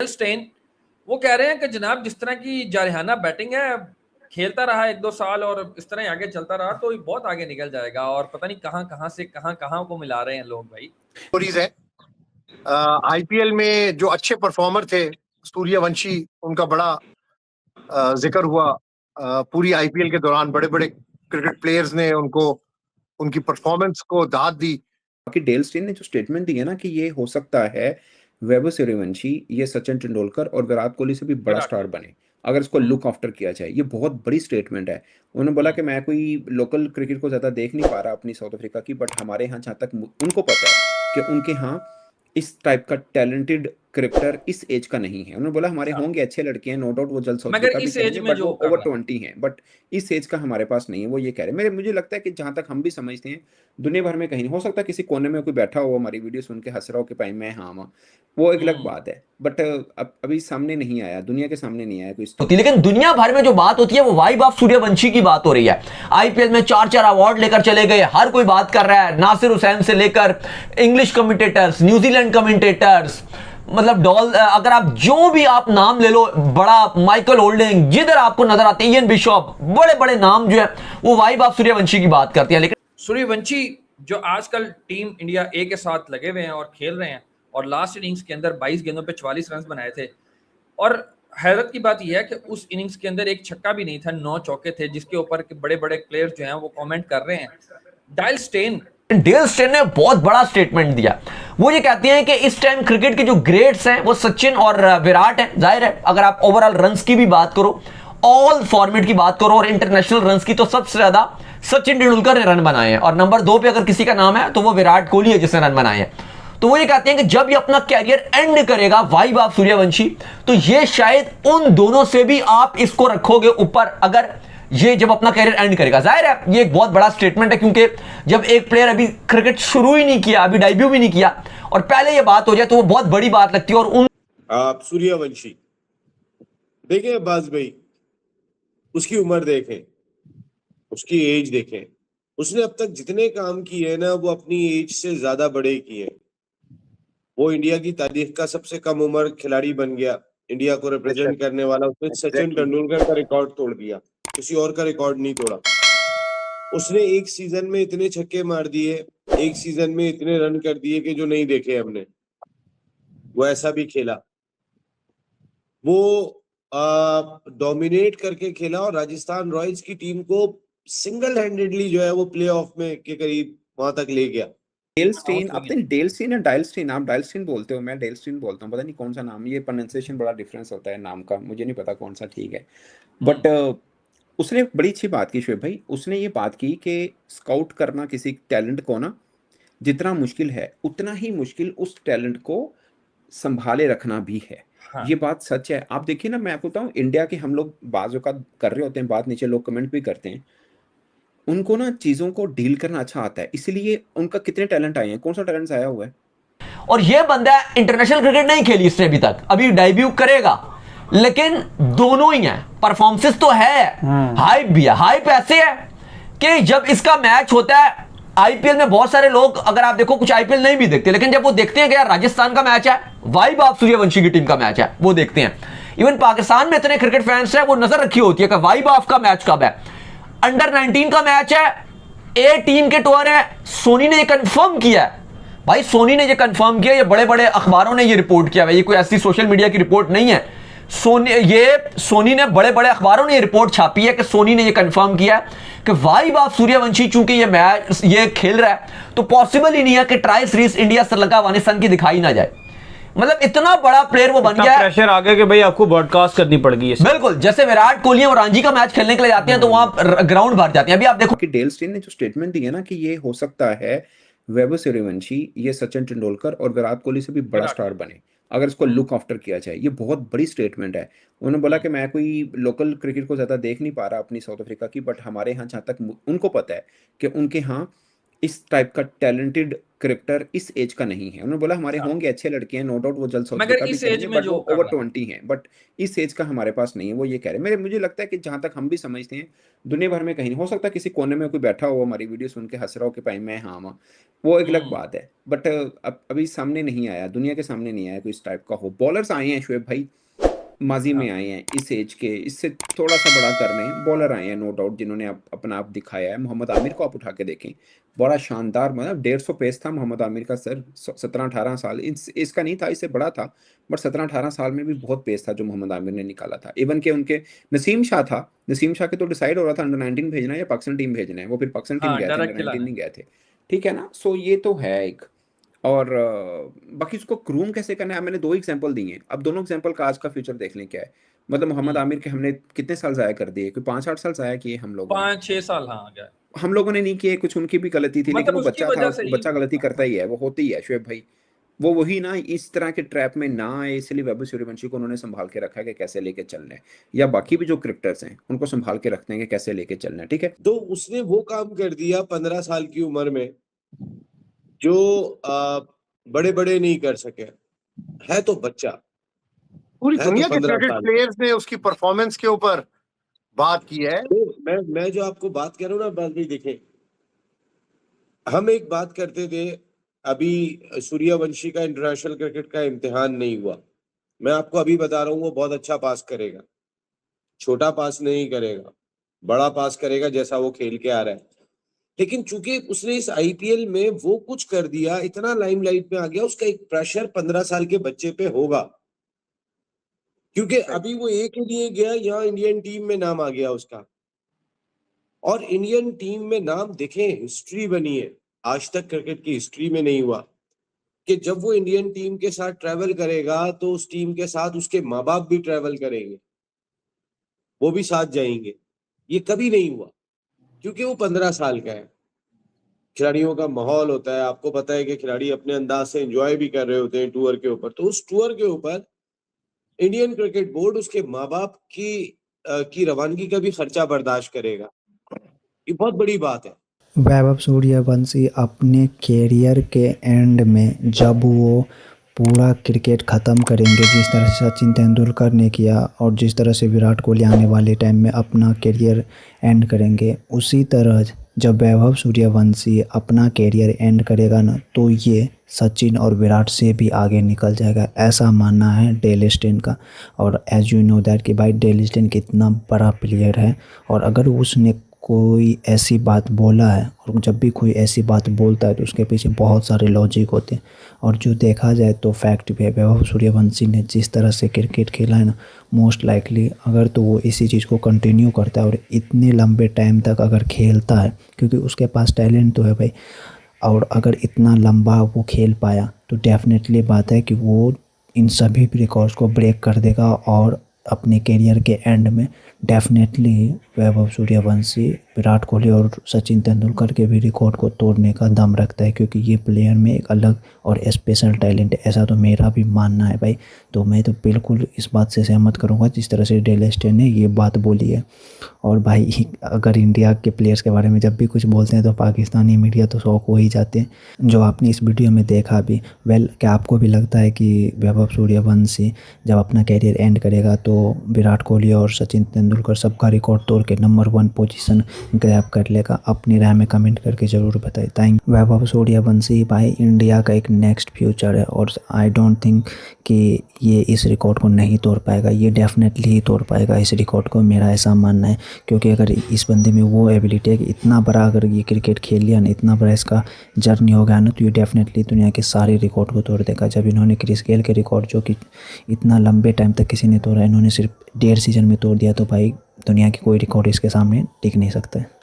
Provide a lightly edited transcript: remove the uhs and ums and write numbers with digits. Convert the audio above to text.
Stand, वो कह रहे हैं कि जनाब जिस तरह की जारहाना बैटिंग है, खेलता रहा 1-2 साल और इस तरह आगे चलता रहा तो बहुत आगे निकल जाएगा। और पता नहीं कहां से कहां को मिला रहे हैं लोग भाई। स्टोरीज है आईपीएल में जो अच्छे परफॉर्मर थे, सूर्यवंशी उनका बड़ा जिक्र हुआ पूरी आईपीएल के दौरान। बड़े बड़े क्रिकेट प्लेयर्स ने उनको उनकी परफॉर्मेंस को दाद दी। बाकी डेल स्टेन ने जो स्टेटमेंट दी है ना कि ये हो सकता है वैभव सूर्यवंशी ये सचिन तेंदुलकर और विराट कोहली से भी बड़ा स्टार बने अगर इसको लुक आफ्टर किया जाए। ये बहुत बड़ी स्टेटमेंट है। उन्होंने बोला कि मैं कोई लोकल क्रिकेट को ज़्यादा देख नहीं पा रहा अपनी साउथ अफ्रीका की, बट हमारे यहाँ जहाँ तक उनको पता है कि उनके यहाँ इस टाइप का टैलेंटेड क्रिकेटर इस एज का नहीं है। उन्होंने बोला हमारे होंगे अच्छे लड़के हैं, नो डाउट वो जल्द साउथ अफ्रीका भी करेंगे, बट वो ओवर 20 हैं, बट इस एज का हमारे पास नहीं है। वो ये कह रहे हैं। मुझे लगता है कि जहां तक हम भी समझते हैं दुनिया भर में कहीं नहीं हो सकता किसी कोने में कोई बैठा हो हमारी वीडियो सुन के हंस रहा हो कि भाई मैं हाँ वो एक अलग बात है, बट अभी सामने नहीं आया, दुनिया के सामने नहीं आया कोई। लेकिन दुनिया भर में जो बात होती है वो वाइब ऑफ सूर्यवंशी की बात हो रही है। आईपीएल में 4-4 अवार्ड लेकर चले गए, हर कोई बात कर रहा है, नासिर हुसैन से लेकर इंग्लिश कमेंटेटर्स, न्यूजीलैंड कमेंटेटर्स, मतलब अगर आप जो भी आप नाम ले लो, बड़ा माइकल होल्डिंग, जिधर आपको नजर आते हैं, इयन बिशॉप, बड़े बड़े नाम जो है वो वाइब ऑफ सूर्यवंशी की बात करते हैं। लेकिन सूर्यवंशी जो आजकल टीम इंडिया ए के साथ लगे हुए हैं और खेल रहे हैं, और लास्ट इनिंग्स के अंदर 22 गेंदों पे 44 रन बनाए थे, और हैरत की बात यह है कि उस इनिंग्स के अंदर एक छक्का भी नहीं था, 9 चौके थे, जिसके ऊपर बड़े बड़े प्लेयर्स जो हैं वो कमेंट कर रहे हैं। डेल स्टेन ने बहुत बड़ा स्टेटमेंट दिया। वो ये कहते हैं कि इस टाइम क्रिकेट के जो ग्रेट्स हैं वो सचिन और विराट हैं। जाहिर है अगर आप ओवरऑल रन्स की भी बात करो, ऑल फॉर्मेट की बात करो और इंटरनेशनल रन्स की, तो सबसे ज्यादा सचिन तेंदुलकर ने रन बनाए हैं, और नंबर 2 पे अगर किसी का नाम है तो वो विराट कोहली है जिसने रन बनाए हैं। तो वो ये कहते हैं कि जब ये अपना कैरियर एंड करेगा वाइब ऑफ सूर्यवंशी, तो ये शायद उन दोनों से भी आप इसको रखोगे ऊपर, अगर ये जब अपना कैरियर एंड करेगा। जाहिर है ये एक बहुत बड़ा स्टेटमेंट है, क्योंकि जब एक प्लेयर अभी क्रिकेट शुरू ही नहीं किया, अभी डेब्यू भी नहीं किया, और पहले ये बात हो जाए तो वो बहुत बड़ी बात लगती है। और उन आप सूर्यवंशी देखें, अब्बास भाई, उसकी उम्र देखें, उसकी एज देखें, उसने अब तक जितने काम किए ना वो अपनी एज से ज्यादा बड़े किए। वो इंडिया की तारीख का सबसे कम उम्र खिलाड़ी बन गया, इंडिया को रिप्रेजेंट करने वाला। उसने सचिन तेंदुलकर का रिकॉर्ड तोड़ दिया, किसी और का रिकॉर्ड नहीं तोड़ा। उसने एक सीजन में इतने छक्के मार दिए, एक सीजन में इतने रन कर दिए कि जो नहीं देखे हमने। वो ऐसा भी खेला, वो डोमिनेट करके खेला और राजस्थान रॉयल्स की टीम को सिंगल हैंडेडली जो है वो प्लेऑफ में के करीब वहां तक ले गया। डेल स्टेन, आप डेल स्टेन या डायल स्टेन, आप डायल स्टेन बोलते हो, मैं डेल स्टेन बोलता हूँ, पता नहीं कौन सा नाम, ये प्रोनाउंसिएशन बड़ा डिफरेंस होता है नाम का, मुझे नहीं पता कौन सा ठीक है। बट उसने बड़ी अच्छी बात की शुएब भाई। उसने ये बात की कि स्काउट करना किसी टैलेंट को ना जितना मुश्किल है, उतना ही मुश्किल उस टैलेंट को संभाले रखना भी है। हाँ। ये बात सच है। आप देखिए ना, मैं आपको बताऊं, इंडिया के हम लोग बाजों का कर रहे होते हैं बात, नीचे लोग कमेंट भी करते हैं, उनको ना चीजों को डील करना अच्छा आता है, इसलिए उनका कितने टैलेंट आए हैं, कौन सा टैलेंट आया हुआ है। और ये बंदा इंटरनेशनल क्रिकेट नहीं खेली इसने अभी तक, अभी डेब्यू करेगा, लेकिन दोनों ही हैं, परफॉर्मेंसेस तो है, हाइप भी है। हाइप ऐसे है कि जब इसका मैच होता है आईपीएल में, बहुत सारे लोग, अगर आप देखो, कुछ आईपीएल नहीं भी देखते, लेकिन जब वो देखते हैं कि यार राजस्थान का मैच है, वाइब ऑफ सूर्यवंशी की टीम का मैच है, वो देखते हैं। इवन पाकिस्तान में इतने क्रिकेट फैंस हैं, वो नजर रखी होती है कि वाइब ऑफ का मैच कब है। अंडर 19 का मैच है, ए टीम के टूर है, सोनी ने ये कंफर्म किया है भाई, सोनी ने ये कंफर्म किया, ये बड़े बड़े अखबारों ने ये रिपोर्ट किया है, ये कोई ऐसी सोशल मीडिया की रिपोर्ट नहीं है। सोनी ने बड़े बड़े अखबारों ने ये रिपोर्ट छापी है कि सोनी ने ये कंफर्म किया है कि वाइब ऑफ सूर्यवंशी चूंकि ये मैच ये खेल रहा है, तो पॉसिबल ही नहीं है कि tri series India Sri Lanka Afghanistan की दिखाई ना जाए। मतलब इतना बड़ा प्लेयर वो बन गया है, प्रेशर आ गया कि भाई आपको ब्रॉडकास्ट करनी पड़ेगी। बिल्कुल, जैसे विराट कोहली और रणजी का मैच खेलने के लिए जाते हैं तो वहां ग्राउंड भर जाते हैं। अभी आप देखो कि डेल स्टेन ने जो स्टेटमेंट दी है ना कि ये हो सकता है वैभव सूर्यवंशी ये सचिन तेंदुलकर और विराट कोहली से भी बड़ा स्टार बने अगर इसको लुक आफ्टर किया जाए। ये बहुत बड़ी स्टेटमेंट है। उन्होंने बोला कि मैं कोई लोकल क्रिकेट को ज़्यादा देख नहीं पा रहा अपनी साउथ अफ्रीका की, बट हमारे यहाँ जहाँ तक उनको पता है कि उनके यहाँ इस टाइप का टैलेंटेड क्रिकेटर इस एज का नहीं है। उन्होंने बोला हमारे अच्छा। होंगे अच्छे लड़के हैं, नो डाउट वो जल्द साउथ मगर का भी इस एज खेलेंगे, में बट जो वो कर ओवर रहा है 20 हैं, बट इस एज का हमारे पास नहीं है, वो ये कह रहे हैं। मुझे लगता है कि जहां तक हम भी समझते हैं दुनिया भर में कहीं नहीं हो सकता, किसी कोने में कोई बैठा हो हमारी वीडियो सुन के हंस रहा हो कि भाई मैं हाँ माँ, वो एक अलग बात है, बट अभी सामने नहीं आया, दुनिया के सामने नहीं आया कोई इस टाइप का हो। बॉलर्स आए हैं शोएब भाई, माजी में हाँ आए हैं, इस एज के इससे थोड़ा सा बड़ा करने बॉलर आए हैं नो डाउट, जिन्होंने अपना आप दिखाया है। मोहम्मद आमिर को आप उठा के देखें, बड़ा शानदार, मतलब 150 पेस था मोहम्मद आमिर का सर, 17-18 साल इसका नहीं था, इससे बड़ा था, बट 17-18 साल में भी बहुत पेस था जो मोहम्मद आमिर ने निकाला था। इवन के उनके नसीम शाह था, नसीम शाह के तो डिसाइड हो रहा था अंडर 19 भेजना है या पाकिस्तान टीम भेजना है, वो फिर पाकिस्तान टीम हाँ, गए थे, डायरेक्ट अंडर 19 खिलाना है। नहीं गए थे। ठीक है ना, सो ये तो है एक। और बाकी उसको क्रूम कैसे करना है, मैंने 2 एग्जांपल दिए, अब दोनों एग्जांपल का आज का फ्यूचर देख लें क्या है। मतलब मोहम्मद आमिर के हमने कितने साल ज़ाया कर दिए, कोई 5-8 साल ज़ाया किए हम लोगों ने। 5-6 साल हाँ आ गया। हम लोगों ने नहीं किए, कुछ उनकी भी गलती थी, लेकिन मतलब वो उसकी बच्चा था, वजह से ही बच्चा गलती करता ही है, वो होती है शोएब भाई। वो वही ना, इस तरह के ट्रैप में ना आए, इसलिए वैभव सूर्यवंशी को उन्होंने संभाल के रखा है कि कैसे लेके चलना है, या बाकी भी जो क्रिकेटर्स हैं उनको संभाल के रखते हैं कि कैसे लेके चलना है। ठीक है, तो उसने वो काम कर दिया 15 साल की उम्र में जो बड़े बड़े नहीं कर सके, है तो बच्चा, पूरी है तो दुनिया के 15 क्रिकेट साल का। प्लेयर्स ने उसकी परफॉर्मेंस के ऊपर बात की है। तो मैं जो आपको बात कर रहा हूँ ना बात भी देखें, हम एक बात करते थे, अभी सूर्यवंशी का इंटरनेशनल क्रिकेट का इम्तिहान नहीं हुआ, मैं आपको अभी बता रहा हूँ वो बहुत अच्छा पास करेगा, छोटा पास नहीं करेगा, बड़ा पास करेगा जैसा वो खेल के आ रहा है। लेकिन चूंकि उसने इस आईपीएल में वो कुछ कर दिया, इतना लाइमलाइट में आ गया, उसका एक प्रेशर 15 साल के बच्चे पे होगा, क्योंकि अभी वो एक के लिए गया, यहाँ इंडियन टीम में नाम आ गया उसका, और इंडियन टीम में नाम देखें, हिस्ट्री बनी है, आज तक क्रिकेट की हिस्ट्री में नहीं हुआ कि जब वो इंडियन टीम के साथ ट्रैवल करेगा तो उस टीम के साथ उसके माँ बाप भी ट्रैवल करेंगे, वो भी साथ जाएंगे। ये कभी नहीं हुआ क्योंकि वो 15 साल का है। खिलाड़ियों का माहौल होता है, आपको पता है कि खिलाड़ी अपने अंदाज से एंजॉय भी कर रहे होते हैं टूर के ऊपर, तो उस टूर के ऊपर इंडियन क्रिकेट बोर्ड उसके माँ बाप की रवानगी का भी खर्चा बर्दाश्त करेगा। ये बहुत बड़ी बात है। वैभव सूर्यवंशी अपने कैरियर के एंड में जब वो पूरा क्रिकेट ख़त्म करेंगे, जिस तरह से सचिन तेंदुलकर ने किया और जिस तरह से विराट कोहली आने वाले टाइम में अपना कैरियर एंड करेंगे, उसी तरह जब वैभव सूर्यवंशी अपना कैरियर एंड करेगा ना, तो ये सचिन और विराट से भी आगे निकल जाएगा, ऐसा मानना है डेल स्टेन का। और एज यू नो दैट कि भाई डेल स्टेन कितना बड़ा प्लेयर है, और अगर उसने कोई ऐसी बात बोला है, और जब भी कोई ऐसी बात बोलता है तो उसके पीछे बहुत सारे लॉजिक होते हैं, और जो देखा जाए तो फैक्ट भी है। वैभव सूर्यवंशी ने जिस तरह से क्रिकेट खेला है ना, मोस्ट लाइकली अगर तो वो इसी चीज़ को कंटिन्यू करता है और इतने लंबे टाइम तक अगर खेलता है, क्योंकि उसके पास टैलेंट तो है भाई, और अगर इतना लंबा वो खेल पाया तो डेफिनेटली बात है कि वो इन सभी रिकॉर्ड्स को ब्रेक कर देगा, और अपने कैरियर के एंड में डेफिनेटली वैभव सूर्यवंशी विराट कोहली और सचिन तेंदुलकर के भी रिकॉर्ड को तोड़ने का दम रखता है, क्योंकि ये प्लेयर में एक अलग और स्पेशल टैलेंट है, ऐसा तो मेरा भी मानना है भाई। तो मैं तो बिल्कुल इस बात से सहमत करूँगा जिस तरह से डेल स्टेन ने ये बात बोली है। और भाई अगर इंडिया के प्लेयर्स के बारे में जब भी कुछ बोलते हैं तो पाकिस्तानी मीडिया तो शौक हो ही जाते हैं, जो आपने इस वीडियो में देखा भी। क्या आपको भी लगता है कि वैभव सूर्यवंशी जब अपना कैरियर एंड करेगा तो विराट कोहली और सचिन तेंदुलकर सबका रिकॉर्ड तोड़ के नंबर 1 पोजीशन ग्रैब कर लेगा? अपनी राय में कमेंट करके ज़रूर बताएं। Thank you. वैभव सूर्यवंशी भाई इंडिया का एक नेक्स्ट फ्यूचर है, और आई डोंट थिंक कि ये इस रिकॉर्ड को नहीं तोड़ पाएगा, ये डेफिनेटली ही तोड़ पाएगा इस रिकॉर्ड को, मेरा ऐसा मानना है। क्योंकि अगर इस बंदे में वो एबिलिटी है कि इतना बड़ा अगर ये क्रिकेट खेल लिया ना, इतना बड़ा इसका जर्नी हो गया ना, तो ये डेफिनेटली दुनिया के सारे रिकॉर्ड को तोड़ देगा। जब इन्होंने क्रिस गेल के रिकॉर्ड जो कि इतना लंबे टाइम तक किसी ने तोड़ा, इन्होंने सिर्फ 1.5 सीजन में तोड़ दिया, तो भाई दुनिया की कोई रिकॉर्ड इसके सामने टिक नहीं सकता है।